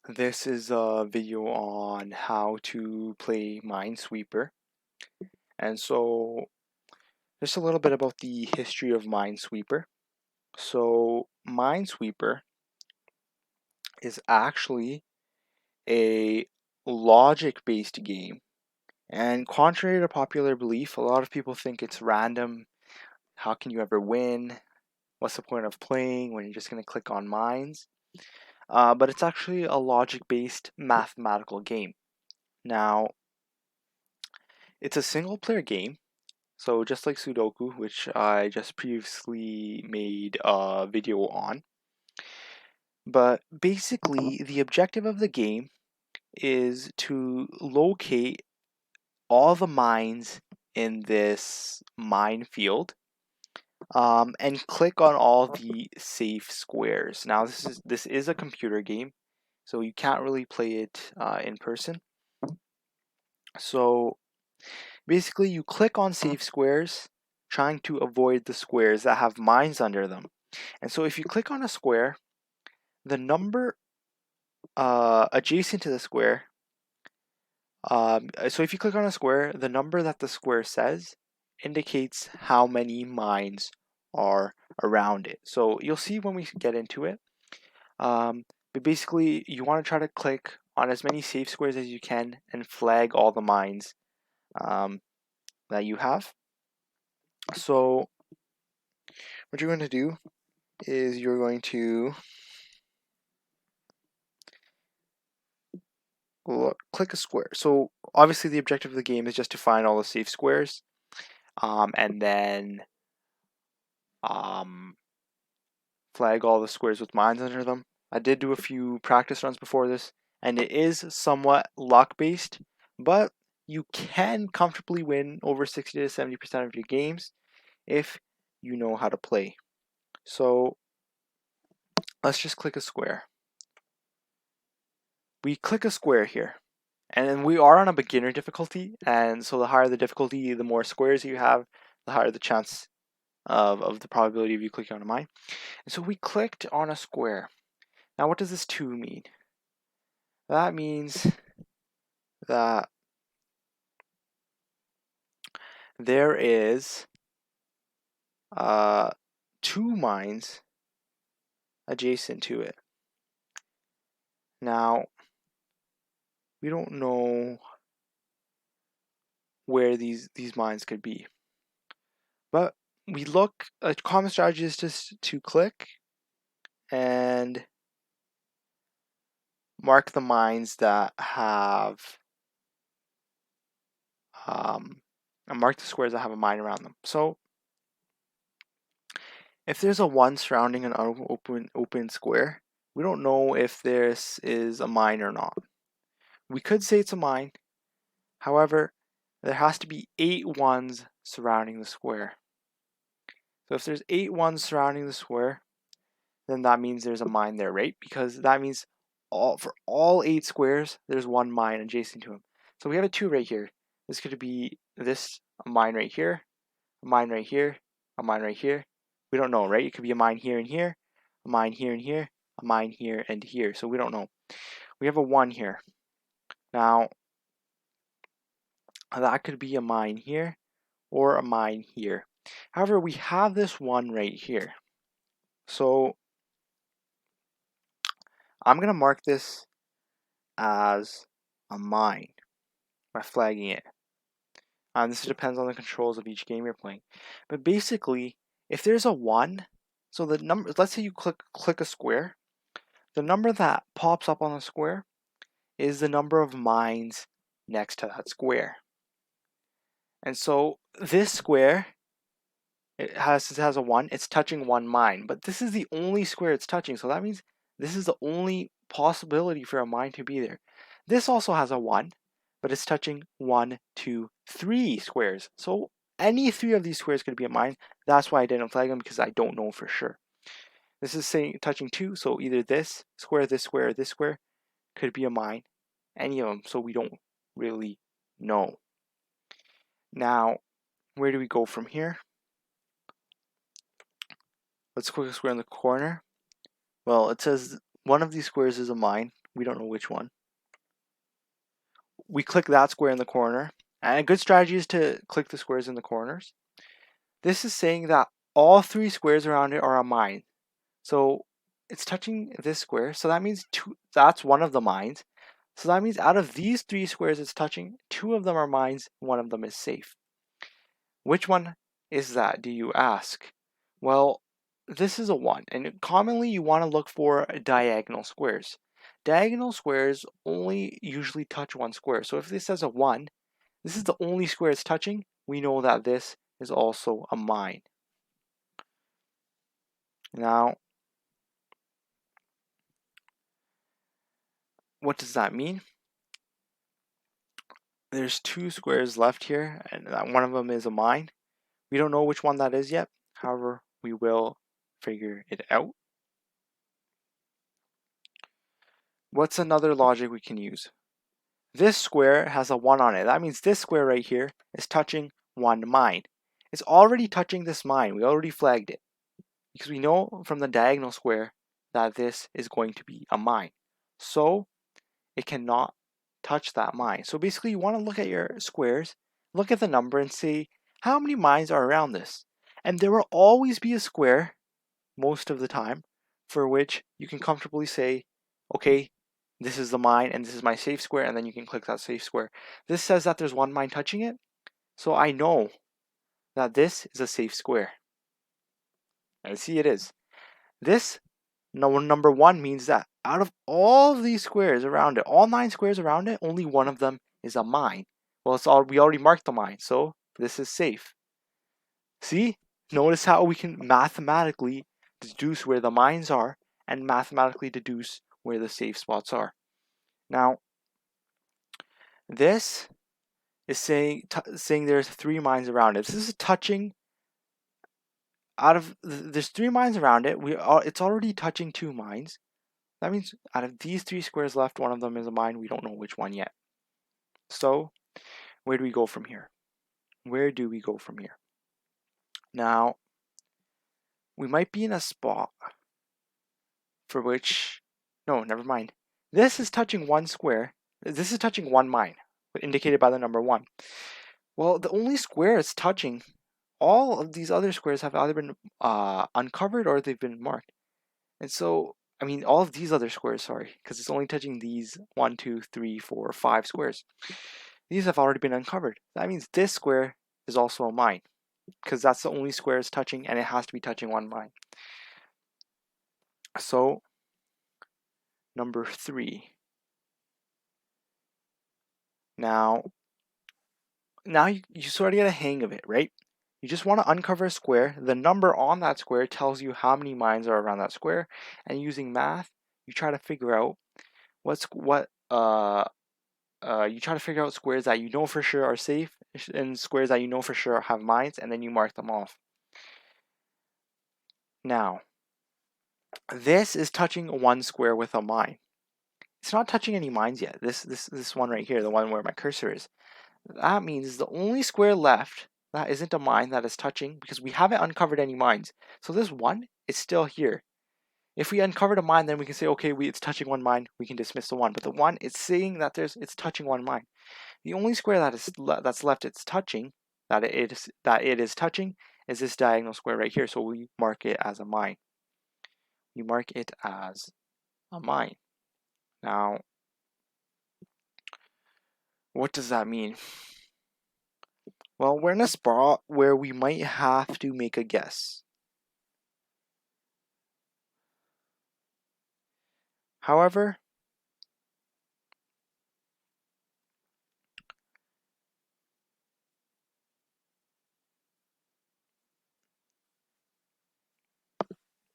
This is a video on how to play Minesweeper. And so, just a little bit about the history of Minesweeper. So, Minesweeper is actually a logic-based game. And contrary to popular belief, a lot of people think it's random. How can you ever win? What's the point of playing when you're just going to click on mines? But it's actually a logic-based mathematical game. Now, it's a single-player game. So just like Sudoku, which I just previously made a video on. But basically, the objective of the game is to locate all the mines in this minefield and click on all the safe squares. Now this is a computer game, so you can't really play it in person. So basically, you click on safe squares, trying to avoid the squares that have mines under them. And so if you click on a square, the number adjacent to the square, so if you click on a square, the number that the square says indicates how many mines are around it. So you'll see when we get into it. But basically, you want to try to click on as many safe squares as you can and flag all the mines that you have. So what you're going to do is you're going to click a square. So obviously the objective of the game is just to find all the safe squares, and then flag all the squares with mines under them. I did do a few practice runs before this, and it is somewhat luck based, but you can comfortably win over 60 to 70% of your games if you know how to play. So let's just click a square. We click a square here. And we are on a beginner difficulty, and so the higher the difficulty, the more squares you have, the higher the chance of the probability of you clicking on a mine. And so we clicked on a square. Now what does this 2 mean? That means that there is 2 mines adjacent to it. Now, we don't know where these mines could be. But we look, a common strategy is just to click and mark the mines that have and mark the squares that have a mine around them. So if there's a 1 surrounding an open square, we don't know if this is a mine or not. We could say it's a mine. However, there has to be 8 ones surrounding the square. So if there's 8 ones surrounding the square, then that means there's a mine there, right? Because that means for all 8 squares, there's 1 mine adjacent to them. So we have a 2 right here. This could be a mine right here, a mine right here, a mine right here. We don't know, right? It could be a mine here and here, a mine here and here, a mine here and here. So we don't know. We have a 1 here. Now, that could be a mine here or a mine here. However, we have this 1 right here. So I'm going to mark this as a mine by flagging it. This depends on the controls of each game you're playing. But basically, if there's a 1, so the number, let's say you click a square, the number that pops up on the square is the number of mines next to that square. And so this square, since it has a 1, it's touching 1 mine. But this is the only square it's touching, so that means this is the only possibility for a mine to be there. This also has a 1, but it's touching 1, 2, 3 squares. So any 3 of these squares could be a mine. That's why I didn't flag them, because I don't know for sure. This is saying touching 2, so either this square, or this square could be a mine. Any of them, so we don't really know. Now, where do we go from here? Let's click a square in the corner. Well, it says one of these squares is a mine. We don't know which one. We click that square in the corner. And a good strategy is to click the squares in the corners. This is saying that all 3 squares around it are a mine. So it's touching this square. So that means that's one of the mines. So that means out of these 3 squares it's touching, 2 of them are mines, 1 of them is safe. Which one is that, do you ask? Well, this is a 1, and commonly you want to look for diagonal squares. Diagonal squares only usually touch 1 square. So if this says a 1, this is the only square it's touching, we know that this is also a mine. Now, what does that mean? There's 2 squares left here, and one of them is a mine. We don't know which one that is yet. However, we will figure it out. What's another logic we can use? This square has a 1 on it. That means this square right here is touching 1 mine. It's already touching this mine. We already flagged it. Because we know from the diagonal square that this is going to be a mine. So it cannot touch that mine. So basically you want to look at your squares, look at the number and say how many mines are around this. And there will always be a square, most of the time, for which you can comfortably say, okay, this is the mine and this is my safe square, and then you can click that safe square. This says that there's 1 mine touching it, so I know that this is a safe square. And see, it is. This number 1 means that out of all of these squares around it, all 9 squares around it, only 1 of them is a mine. Well, we already marked the mine, so this is safe. See? Notice how we can mathematically deduce where the mines are and mathematically deduce where the safe spots are. Now, this is saying there's 3 mines around it. This is touching there's 3 mines around it. It's already touching 2 mines. That means out of these 3 squares left, 1 of them is a mine. We don't know which one yet. So, where do we go from here? Where do we go from here? Now, we might be in a spot for which, no, never mind. This is touching 1 square. This is touching 1 mine, indicated by the number 1. Well, the only square it's touching, all of these other squares have either been uncovered or they've been marked. And so, I mean, all of these other squares, sorry, because it's only touching these 1, 2, 3, 4, 5 squares. These have already been uncovered. That means this square is also a mine, because that's the only square it's touching, and it has to be touching 1 mine. So, number 3. Now you sort of get a hang of it, right? You just want to uncover a square. The number on that square tells you how many mines are around that square, and using math, you try to figure out you try to figure out squares that you know for sure are safe and squares that you know for sure have mines, and then you mark them off. Now, this is touching 1 square with a mine. It's not touching any mines yet. This one right here, the one where my cursor is. That means the only square left that isn't a mine that is touching, because we haven't uncovered any mines. So this 1 is still here. If we uncovered a mine, then we can say, okay, it's touching 1 mine. We can dismiss the 1. But the 1, it's saying that it's touching 1 mine. The only square that's left it's touching, that it is touching, is this diagonal square right here. So we mark it as a mine. We mark it as a mine. Now, what does that mean? Well, we're in a spot where we might have to make a guess. However,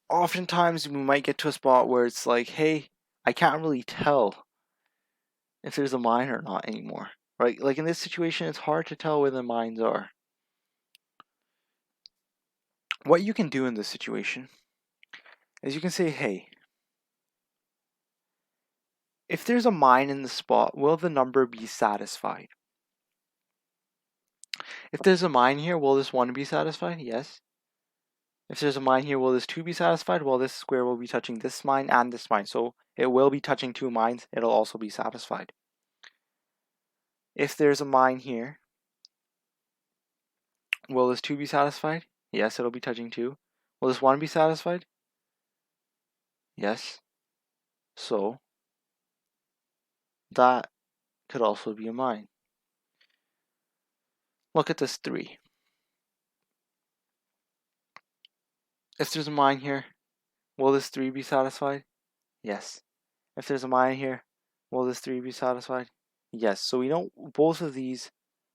oftentimes we might get to a spot where it's like, hey, I can't really tell if there's a mine or not anymore. Right? Like in this situation, it's hard to tell where the mines are. What you can do in this situation is you can say, hey, if there's a mine in the spot, will the number be satisfied? If there's a mine here, will this 1 be satisfied? Yes. If there's a mine here, will this 2 be satisfied? Well, this square will be touching this mine and this mine, so it will be touching 2 mines. It'll also be satisfied. If there's a mine here, will this 2 be satisfied? Yes, it'll be touching 2. Will this 1 be satisfied? Yes. So that could also be a mine. Look at this 3. If there's a mine here, will this 3 be satisfied? Yes. If there's a mine here, will this 3 be satisfied? Yes. So we know both of these,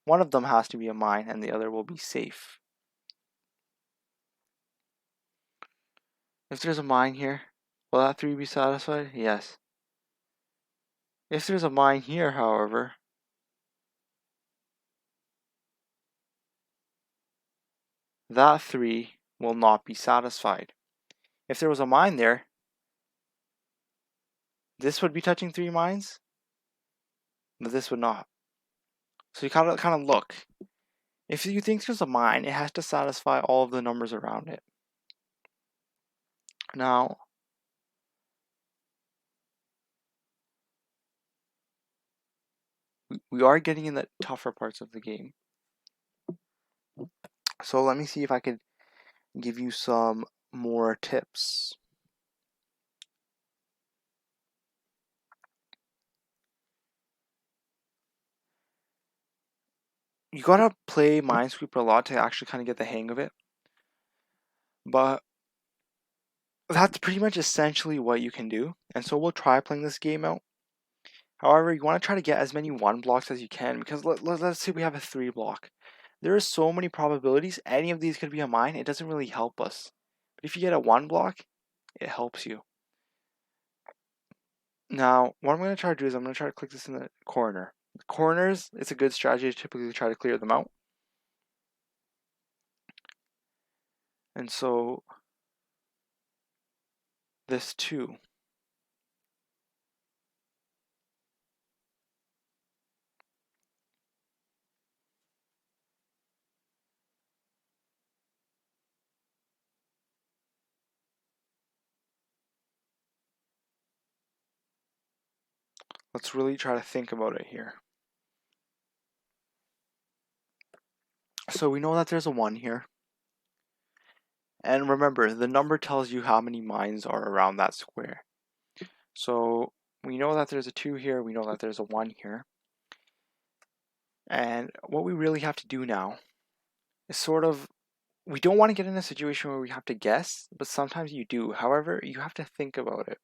one of them has to be a mine and the other will be safe. If there's a mine here, will that 3 be satisfied? Yes. If there's a mine here, however, that 3 will not be satisfied. If there was a mine there, this would be touching 3 mines, but this would not. So you kind of look. If you think there's a mine, it has to satisfy all of the numbers around it. Now, we are getting in the tougher parts of the game. So let me see if I could give you some more tips. You gotta play Minesweeper a lot to actually kind of get the hang of it. But that's pretty much essentially what you can do. And so we'll try playing this game out. However, you want to try to get as many 1 blocks as you can, because let's say we have a 3 block. There are so many probabilities. Any of these could be a mine. It doesn't really help us. But if you get a 1 block, it helps you. Now, what I'm going to try to do is I'm going to try to click this in the corner. Corners, it's a good strategy to typically try to clear them out. And so, this too. Let's really try to think about it here. So we know that there's a 1 here. And remember, the number tells you how many mines are around that square. So we know that there's a 2 here, we know that there's a 1 here. And what we really have to do now is sort of, we don't want to get in a situation where we have to guess, but sometimes you do. However, you have to think about it.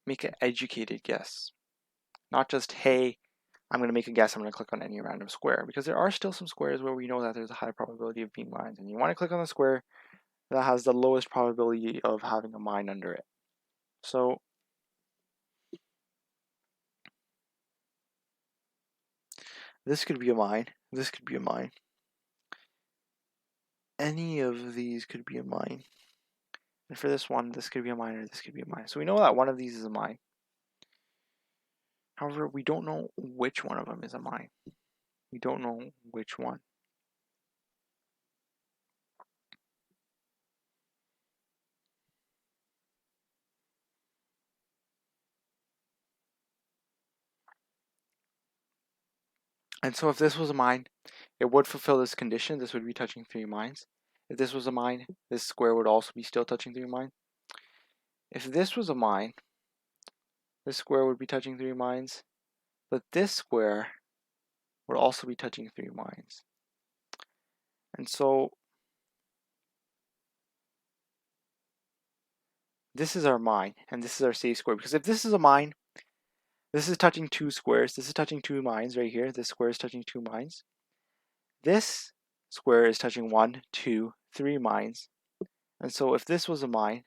Make an educated guess. Not just, hey, I'm going to make a guess, I'm going to click on any random square. Because there are still some squares where we know that there's a high probability of being mines. And you want to click on the square that has the lowest probability of having a mine under it. So this could be a mine. This could be a mine. Any of these could be a mine. And for this one, this could be a mine or this could be a mine. So we know that one of these is a mine. However, we don't know which one of them is a mine. We don't know which one. And so if this was a mine, it would fulfill this condition. This would be touching 3 mines. If this was a mine, this square would also be still touching 3 mines. If this was a mine, this square would be touching 3 mines. But this square would also be touching 3 mines. And so this is our mine, and this is our safe square. Because if this is a mine, this is touching 2 squares. This is touching 2 mines right here. This square is touching 2 mines. This square is touching 1, 2, 3 mines. And so if this was a mine,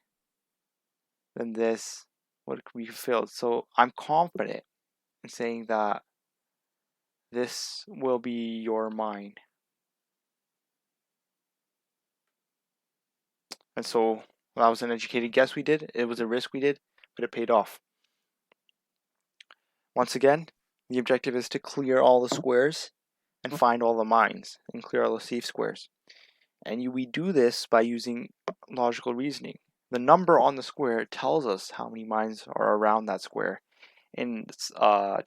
then this would be filled. So I'm confident in saying that this will be your mine. And so that was an educated guess we did. It was a risk we did, but it paid off. Once again, the objective is to clear all the squares and find all the mines and clear all the safe squares. And we do this by using logical reasoning. The number on the square tells us how many mines are around that square, in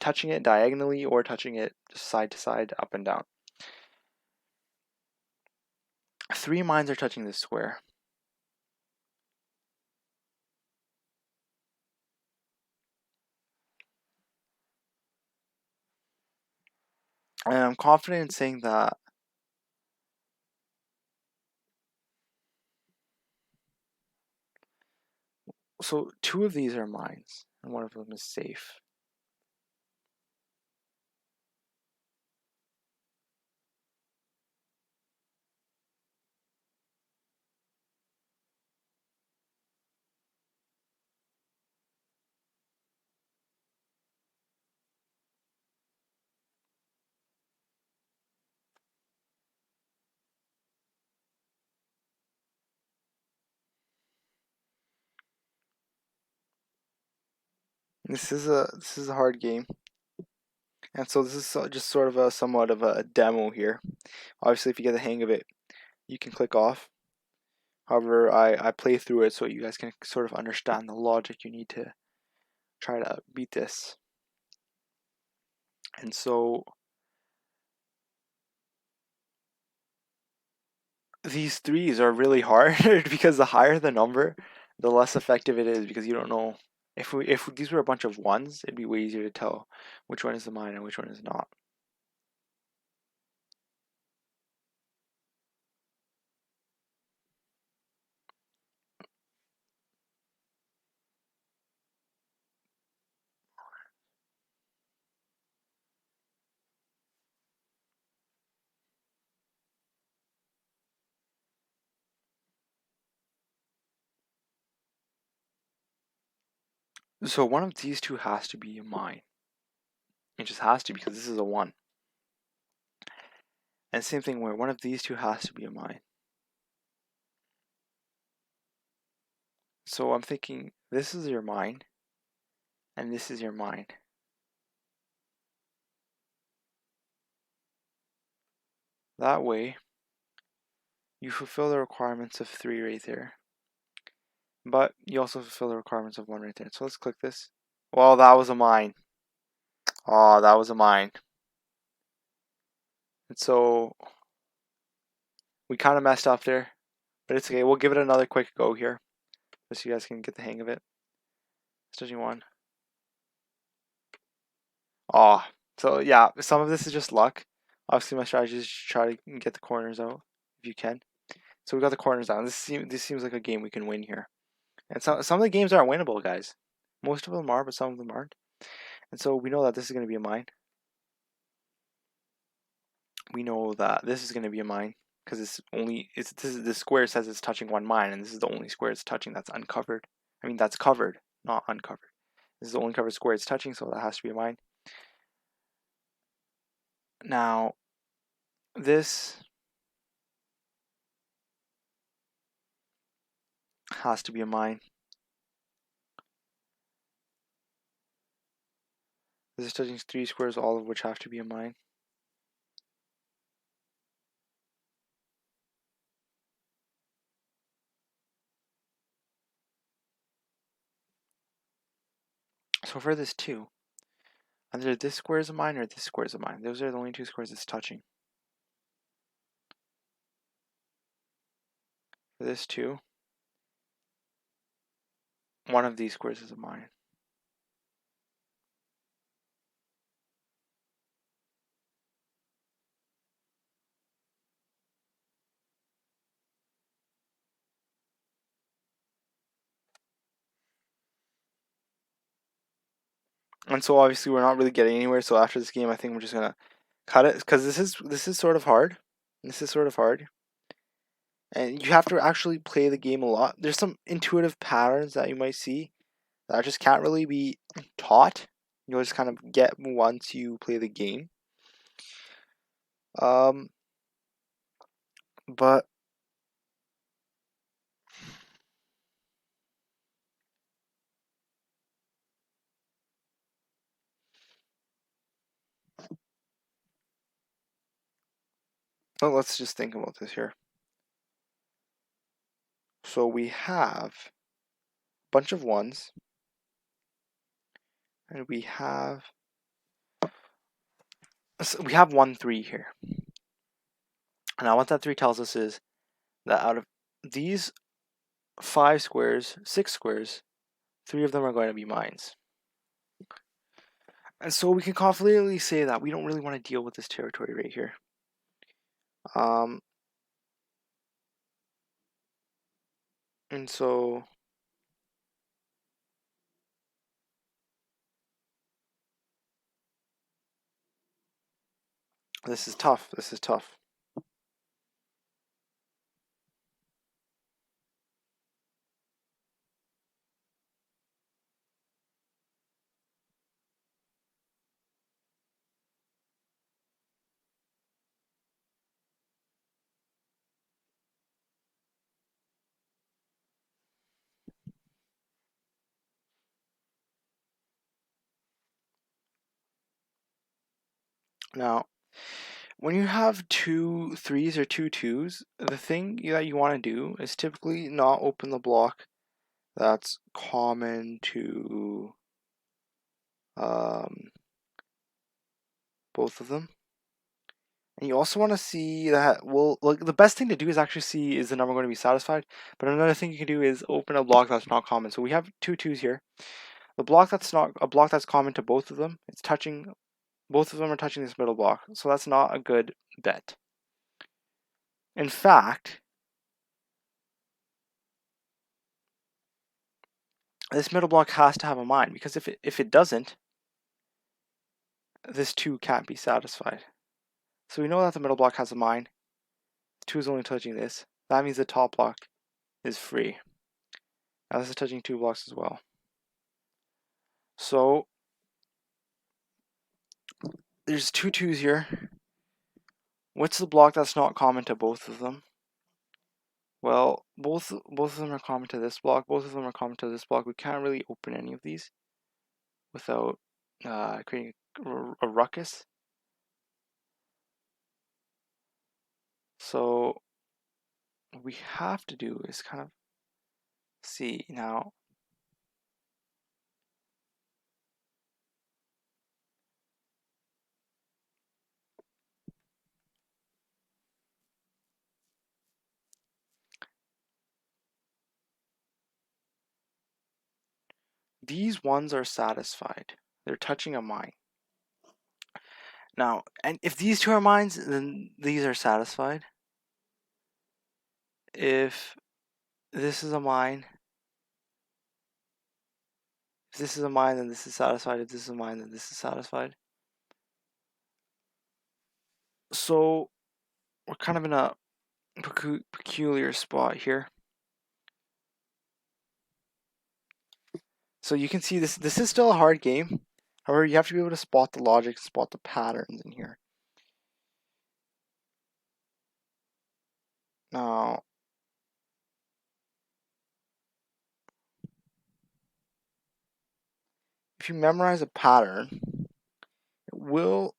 touching it diagonally or touching it side to side, up and down. 3 mines are touching this square. And I'm confident in saying that so 2 of these are mines and 1 of them is safe. This is a hard game, and so this is just sort of a somewhat of a demo here. Obviously, if you get the hang of it, you can click off. However, I play through it so you guys can sort of understand the logic you need to try to beat this. And so these threes are really hard because the higher the number, the less effective it is, because you don't know if these were a bunch of ones, it'd be way easier to tell which one is the mine and which one is not. So one of these two has to be a mine. It just has to, because this is a 1. And same thing where one of these two has to be a mine. So I'm thinking this is your mine and this is your mine. That way you fulfill the requirements of 3 right there. But you also fulfill the requirements of 1 right there. So let's click this. Well, that was a mine. Oh, that was a mine. And so we kind of messed up there, but it's okay. We'll give it another quick go here, just so you guys can get the hang of it. Staging 1. Oh, so yeah, some of this is just luck. Obviously, my strategy is to try to get the corners out if you can. So we got the corners out. This seems like a game we can win here. And some of the games aren't winnable, guys. Most of them are, but some of them aren't. And so we know that this is going to be a mine. We know that this is going to be a mine because this square says it's touching 1 mine, and this is the only square it's touching that's uncovered. I mean, that's covered, not uncovered. This is the only covered square it's touching, so that has to be a mine. Now, this has to be a mine. This is touching 3 squares, all of which have to be a mine. So for this too, either this square is a mine or this square is a mine. Those are the only 2 squares it's touching. For this too, one of these squares is a mine. And so obviously we're not really getting anywhere. So after this game, I think we're just gonna cut it, because this is sort of hard. This is sort of hard, and you have to actually play the game a lot. There's some intuitive patterns that you might see that just can't really be taught. You'll just kind of get once you play the game. Um, but let's just think about this here. So we have a bunch of ones, and we have 1, 3 here. Now what that 3 tells us is that out of these 5 squares, 6 squares, 3 of them are going to be mines. And so we can confidently say that we don't really want to deal with this territory right here. And so this is tough. This is tough. Now, when you have 2 3s or 2 2s, the thing that you want to do is typically not open the block that's common to both of them. And you also want to see that, well, like the best thing to do is actually see is the number going to be satisfied. But another thing you can do is open a block that's not common. So we have 2 2s here. The block that's not a block that's common to both of them, it's touching, both of them are touching this middle block. So that's not a good bet. In fact, this middle block has to have a mine, because if it doesn't, this 2 can't be satisfied. So we know that the middle block has a mine. 2 is only touching this. That means the top block is free. Now this is touching 2 blocks as well. So there's 2 2s here. What's the block that's not common to both of them? Well, both of them are common to this block. Both of them are common to this block. We can't really open any of these without creating a ruckus. So what we have to do is kind of see now. These ones are satisfied. They're touching a mine. Now, and if these 2 are mines, then these are satisfied. If this is a mine, if this is a mine, then this is satisfied. If this is a mine, then this is satisfied. So we're kind of in a peculiar spot here. So you can see this is still a hard game. However, you have to be able to spot the logic, spot the patterns in here. Now, if you memorize a pattern, it will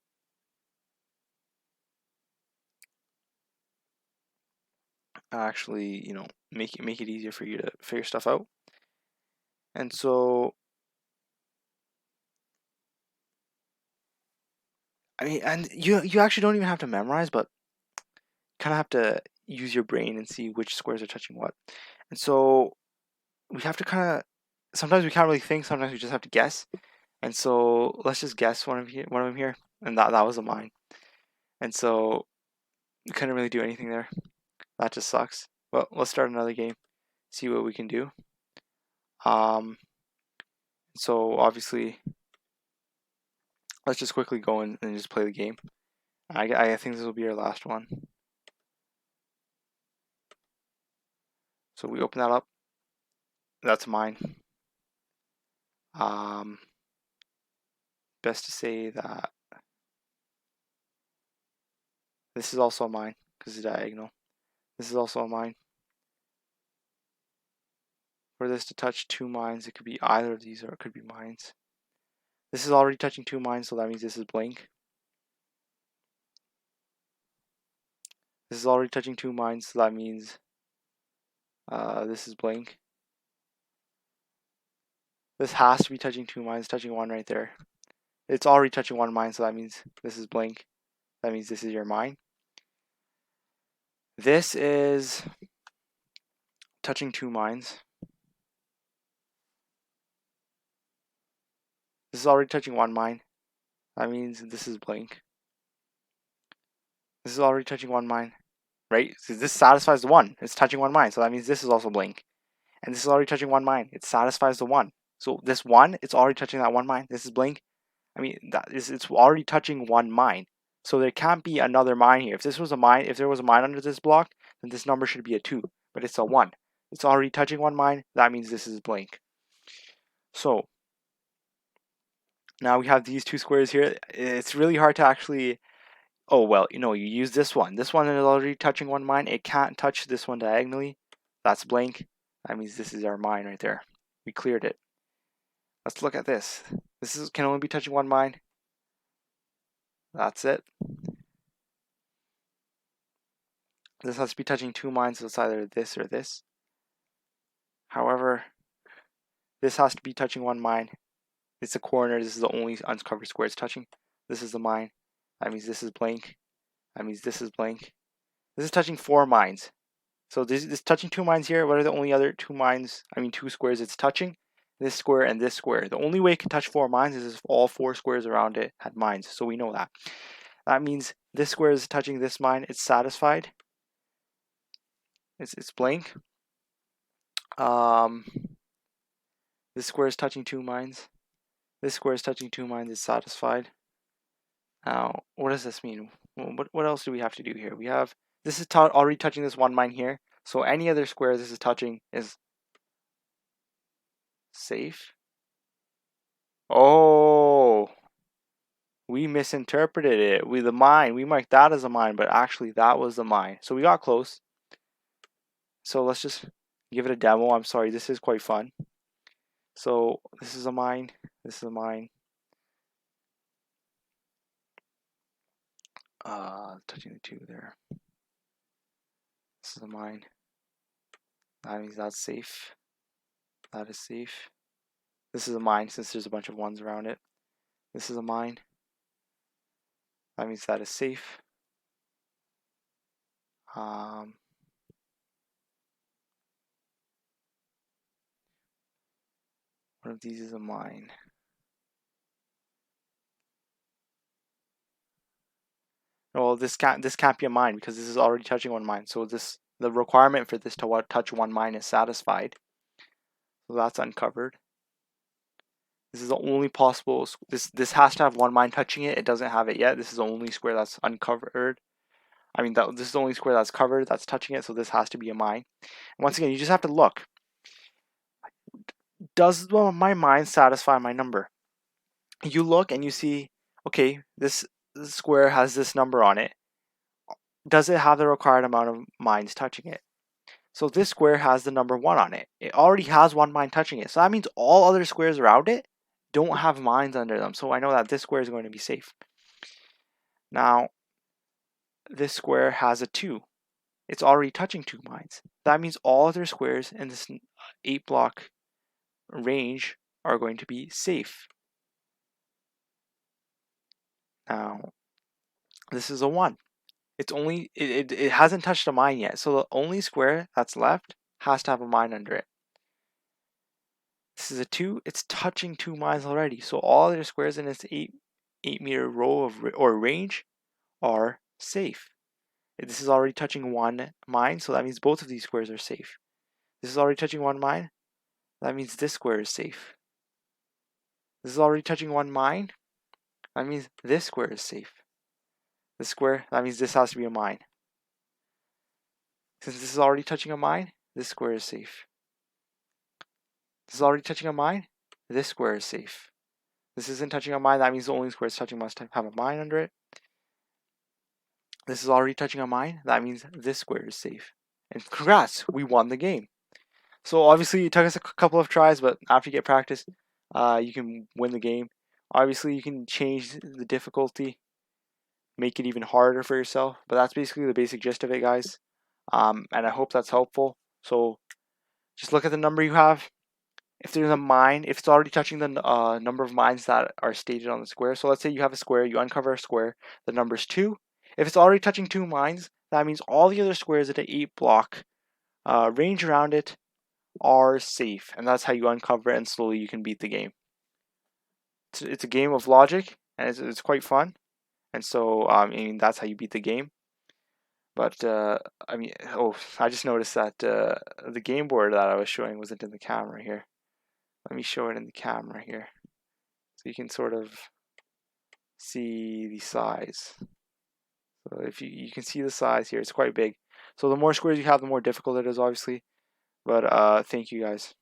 actually, make it easier for you to figure stuff out. And so, I mean, and you actually don't even have to memorize, but kind of have to use your brain and see which squares are touching what. And so we have to kind of, sometimes we can't really think, sometimes we just have to guess. And so let's just guess one of them here, and that was a mine. And so we couldn't really do anything there. That just sucks. Well, let's start another game, see what we can do. So obviously, let's just quickly go and just play the game. I think this will be our last one. So we open that up. That's mine. Best to say that this is also mine because it's diagonal. This is also a mine. For this to touch 2 mines, it could be either of these or it could be mines. This is already touching 2 mines, so that means this is blank. This is already touching 2 mines, so that means This is blank. This has to be touching 2 mines, touching 1 right there. It's already touching 1 mine, so that means this is blank. That means this is your mine. This is touching 2 mines. This is already touching 1 mine. That means this is blank. This is already touching 1 mine, right? So this satisfies the 1. It's touching 1 mine, so that means this is also blank. And this is already touching 1 mine. It satisfies the 1. So this 1, it's already touching that 1 mine. This is blank. I mean, it's already touching 1 mine. So there can't be another mine here. If this was a mine, if there was a mine under this block, then this number should be a 2. But it's a 1. It's already touching 1 mine. That means this is blank. So now we have these 2 squares here. It's really hard to actually... Oh, well, you use this one. This one is already touching 1 mine. It can't touch this one diagonally. That's blank. That means this is our mine right there. We cleared it. Let's look at this. This can only be touching 1 mine. That's it. This has to be touching 2 mines, so it's either this or this. However, this has to be touching 1 mine. It's a corner. This is the only uncovered square it's touching. This is the mine. That means this is blank. That means this is blank. This is touching 4 mines. So this touching 2 mines here. What are the only other 2 mines? I mean 2 squares it's touching? This square and this square. The only way it can touch 4 mines is if all 4 squares around it had mines. So we know that. That means this square is touching this mine. It's satisfied. It's blank. This square is touching 2 mines. This square is touching 2 mines. It's satisfied. Now, what does this mean? What else do we have to do here? We have this is already touching this 1 mine here. So any other square this is touching is safe. Oh, we misinterpreted it. The mine, we marked that as a mine, but actually that was the mine. So we got close. So let's just give it a demo. I'm sorry, this is quite fun. So this is a mine. This is a mine. Touching the 2 there. This is a mine. That means that's safe. That is safe. This is a mine since there's a bunch of 1s around it. This is a mine. That means that is safe. One of these is a mine. Well, this can't be a mine because this is already touching 1 mine. So the requirement for this to touch 1 mine is satisfied. So that's uncovered. This is the only possible. This has to have 1 mine touching it. It doesn't have it yet. This is the only square that's uncovered. I mean, this is the only square that's covered, that's touching it. So this has to be a mine. And once again, you just have to look. Does my mine satisfy my number? You look and you see, okay, this square has this number on it. Does it have the required amount of mines touching it? So this square has the number 1 on it. It already has 1 mine touching it. So that means all other squares around it don't have mines under them. So I know that this square is going to be safe. Now, this square has a 2. It's already touching 2 mines. That means all other squares in this 8 block range are going to be safe. Now, this is a 1. It hasn't touched a mine yet. So the only square that's left has to have a mine under it. This is a 2. It's touching 2 mines already. So all other squares in this 8 meter row or range are safe. This is already touching 1 mine, so that means both of these squares are safe. This is already touching 1 mine. That means this square is safe. This is already touching 1 mine. That means this square is safe. This square, that means this has to be a mine. Since this is already touching a mine, this square is safe. This is already touching a mine. This square is safe. This isn't touching a mine. That means the only square it's touching must have a mine under it. This is already touching a mine. That means this square is safe. And congrats, we won the game. So obviously it took us a couple of tries, but after you get practice, you can win the game. Obviously you can change the difficulty, make it even harder for yourself. But that's basically the basic gist of it, guys. And I hope that's helpful. So just look at the number you have. If there's a mine, if it's already touching the number of mines that are stated on the square. So let's say you have a square, you uncover a square, the number's 2. If it's already touching 2 mines, that means all the other squares in an 8-block range around it are safe, and that's how you uncover it, and slowly you can beat the game. It's a game of logic, and it's quite fun, and so I mean that's how you beat the game. But I mean, oh, I just noticed that the game board that I was showing wasn't in the camera here. Let me show it in the camera here, so you can sort of see the size. So if you can see the size here, it's quite big. So the more squares you have, the more difficult it is, obviously. But thank you guys.